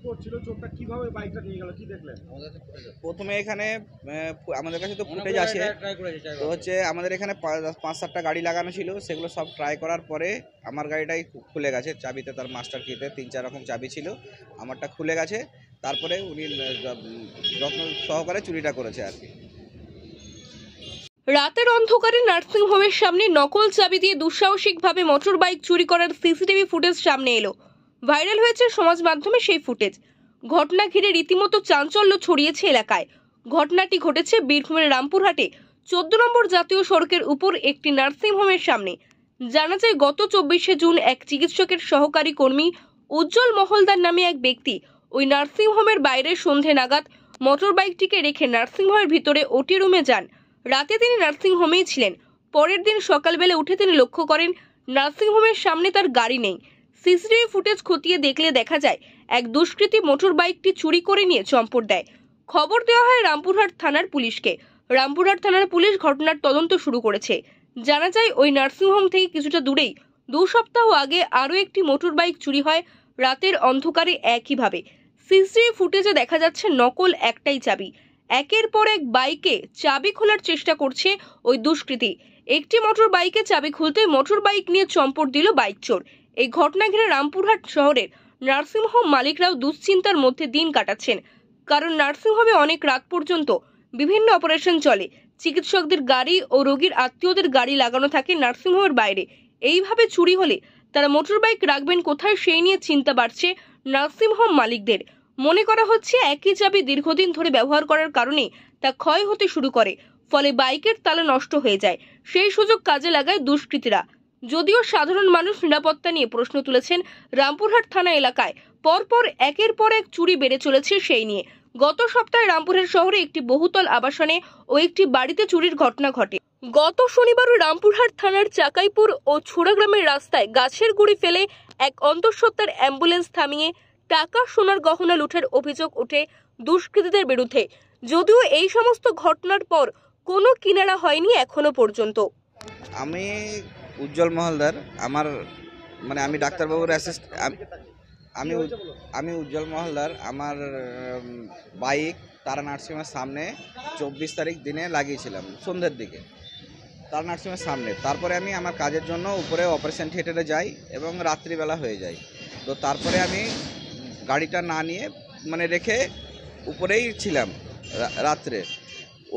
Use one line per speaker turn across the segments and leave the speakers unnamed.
করছিল চোরটা কিভাবে বাইকটা নিয়ে গেল কি দেখলেন?
প্রথমে এখানে আমাদের কাছে তো ফুটেজ আছে। তো হচ্ছে আমাদের এখানে 5-7টা গাড়ি লাগানো ছিল, সেগুলো সব ট্রাই করার পরে আমার গাড়িটাই খুলে গেছে। চাবিতে তার মাস্টার কিতে 3-4 রকম চাবি ছিল, আমারটা খুলে গেছে। তারপরে উনি যত্ন সহকারে চুরিটা করেছে আর কি।
রাতের অন্ধকারে নার্সিং হোমের সামনে নকল চাবি দিয়ে দুঃসাহসিকভাবে মোটর বাইক চুরি করার সিসিটিভি ফুটেজ সামনে এলো। ভাইরাল হয়েছে সমাজ মাধ্যমে সেই ফুটেজ। ঘটনা ঘিরে রীতিমতো চাঞ্চল্য ছড়িয়েছে এলাকায়। ঘটনাটি ঘটেছে বীরভূমের রামপুরহাটে 14 নম্বর জাতীয় সড়কের উপর একটি নার্সিং হোমের সামনে। জানা যায় গত 24শে জুন এক চিকিৎসকের সহকারী কর্মী উজ্জ্বল মহলদার নামে এক ব্যক্তি ওই নার্সিং হোমের বাইরে সন্ধে নাগাদ মোটর বাইকটিকে রেখে নার্সিং হোমের ভিতরে ওটি রুমে যান। রাতে তিনি নার্সিং হোমেই ছিলেন। পরের দিন সকালবেলা উঠে তিনি লক্ষ্য করেন নার্সিং হোমের সামনে তার গাড়ি নেই। সিসিটিভি ফুটেজ খতিয়ে দেখলে দেখা যায় এক দুষ্কৃতী মোটর বাইকটি চুরি করে নিয়ে চম্পট দেয়। খবর দেওয়া হয় রামপুরহাট থানার পুলিশকে। রামপুরহাট থানার পুলিশ ঘটনার তদন্ত শুরু করেছে। জানা যায় ওই নার্সিং হোম থেকে কিছুটা দূরেই 2 সপ্তাহ আগে আরও একটি মোটর বাইক চুরি হয় রাতের অন্ধকারে একইভাবে। সিসিটিভি ফুটেজে দেখা যাচ্ছে নকল একটাই চাবি। একের পর এক বাইকে চাবি খোলার চেষ্টা করছে ওই দুষ্কৃতী। একটি মোটর বাইকে চাবি খুলতে মোটর বাইক নিয়ে চম্পট দিল বাইক চোর। এই ঘটনা ঘিরে রামপুরহাট শহরের নার্সিংহোম মালিকরাও দুশ্চিন্তার মধ্যে দিন কাটাচ্ছেন। কারণ নার্সিংহোমে অনেক রাত পর্যন্ত বিভিন্ন অপারেশন চলে। চিকিৎসকদের গাড়ি ও রোগীর আত্মীয়দের গাড়ি লাগানো থাকে নার্সিংহোমের বাইরে। এইভাবে চুরি হলে তারা মোটর বাইক রাখবেন কোথায় সেই নিয়ে চিন্তা বাড়ছে নার্সিংহোম মালিকদের। মনে করা হচ্ছে একই চাবি দীর্ঘদিন ধরে ব্যবহার করার কারণে তা ক্ষয় হতে শুরু করে, ফলে বাইকের তালা নষ্ট হয়ে যায়। সেই সুযোগ কাজে লাগায় দুষ্কৃতীরা। যদিও সাধারণ মানুষ নিরাপত্তা নিয়ে প্রশ্ন তুলেছেন রামপুরহাট থানা এলাকায় পরপর একের পর এক চুরি বেড়ে চলেছে সেই নিয়ে। গত সপ্তাহে রামপুরহাট শহরে একটি বহুতল আবাসনে ও একটি বাড়িতে চুরির ঘটনা ঘটে। গত শনিবার রামপুরহাট থানার চাকাইপুর ও ছোড়া গ্রামের রাস্তায় গাছের গুঁড়ি ফেলে এক অন্তঃসত্ত্বার অ্যাম্বুলেন্স থামিয়ে টাকা সোনার গহনা লুটের অভিযোগ ওঠে দুষ্কৃতীদের বিরুদ্ধে। যদিও এই সমস্ত ঘটনার পর কোনো কিনারা হয়নি এখনো পর্যন্ত।
আমি উজ্জ্বল মহলদার, আমি ডাক্তারবাবুর আমি উজ্জ্বল মহলদার। আমার বাইক তারা নার্সিংহোমের সামনে 24 তারিখ দিনে লাগিয়েছিলাম সন্ধ্যের দিকে, তারা নার্সিংহোমের সামনে। তারপরে আমি আমার কাজের জন্য উপরে অপারেশন থিয়েটারে যাই এবং রাত্রিবেলা হয়ে যায়। তো তারপরে আমি গাড়িটা না নিয়ে রেখে উপরেই ছিলাম রাত্রে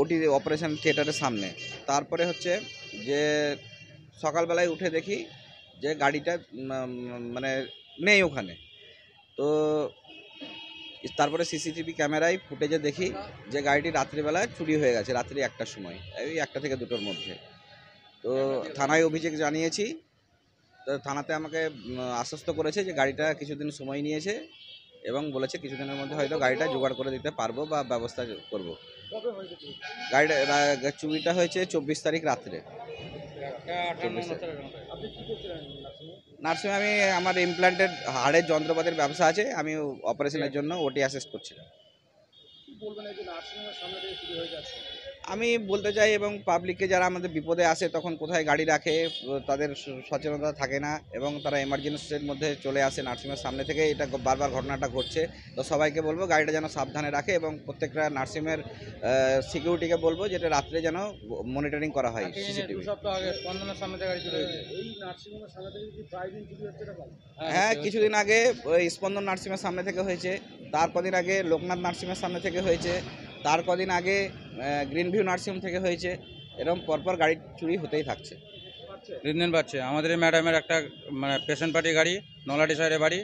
ওটি অপারেশন থিয়েটারের সামনে। তারপরে হচ্ছে যে সকালবেলায় উঠে দেখি যে গাড়িটা নেই ওখানে। তো তারপরে সিসিটিভি ক্যামেরায় ফুটেজে দেখি যে গাড়িটি রাত্রিবেলায় চুরি হয়ে গেছে, রাত্রি 1টার সময়, এই 1টা থেকে 2টোর মধ্যে। তো থানায় অভিযোগ জানিয়েছি। তো থানাতে আমাকে আশ্বস্ত করেছে যে গাড়িটা কিছুদিন সময় নিয়েছে এবং বলেছে কিছুদিনের মধ্যে হয়তো গাড়িটা জোগাড় করে দিতে পারবো বা ব্যবস্থা করব। গাড়িটা চুরিটা হয়েছে 24 তারিখ রাত্রে। নার্সিংহোমে আমি আমার ইমপ্ল্যান্টেড হাড়ের যন্ত্রপাতির ব্যবসা আছে, আমি অপারেশনের জন্য ওটি অ্যাসেস করছিলাম। আমি বলতে চাই এবং পাবলিককে যারা আমাদের বিপদে আসে তখন কোথায় গাড়ি রাখে তাদের সচেতনতা থাকে না এবং তারা এমার্জেন্সির মধ্যে চলে আসে নার্সিংহোমের সামনে থেকে। এটা বারবার ঘটনাটা ঘটছে। তো সবাইকে বলবো গাড়িটা যেন সাবধানে রাখে এবং প্রত্যেকটা নার্সিংহোমের সিকিউরিটিকে বলবো যেটা রাত্রে যেন মনিটরিং করা হয় সিসিটিভি। হ্যাঁ, কিছুদিন আগে ওই স্পন্দন নার্সিংহোমের সামনে থেকে হয়েছে, তার কদিন আগে লোকনাথ নার্সিংহোমের সামনে থেকে হয়েছে, তার কদিন আগে গ্রিন ভিউ নার্সিংহোম থেকে হয়েছে। এরকম পরপর গাড়ি চুরি হতেই থাকছে,
দিন দিন বাড়ছে। আমাদের এই ম্যাডামের একটা পেশেন্ট পার্টি গাড়ি নলাটি সাইডে বাড়ি,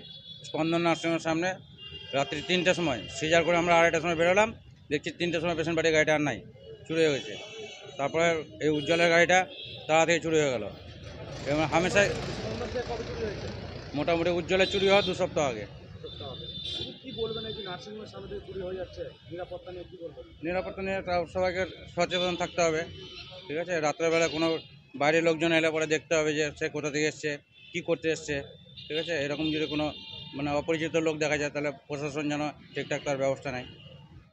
স্পন্দন নার্সিংহোমের সামনে রাত্রি 3টার সময় সিজার করে আমরা 2:30টার সময় বেরোলাম, দেখছি 3টার সময় পেশেন্ট পার্টি গাড়িটা আর নাই, চুরি হয়ে গেছে। তারপরে এই উজ্জ্বলের গাড়িটা তাড়া থেকে চুরি হয়ে গেল এবং হামেশাই মোটামুটি উজ্জ্বলের চুরি হওয়া 2 সপ্তাহ আগে। নিরাপত্তা নিয়ে সবাইকে সচেতন থাকতে হবে, ঠিক আছে। রাত্রেবেলা কোনো বাইরের লোকজন এলে পরে দেখতে হবে যে সে কোথা থেকে এসছে, কী করতে এসছে, ঠিক আছে। এরকম যদি কোনো অপরিচিত লোক দেখা যায় তাহলে প্রশাসন যেন ঠিকঠাক তার ব্যবস্থা নেয়।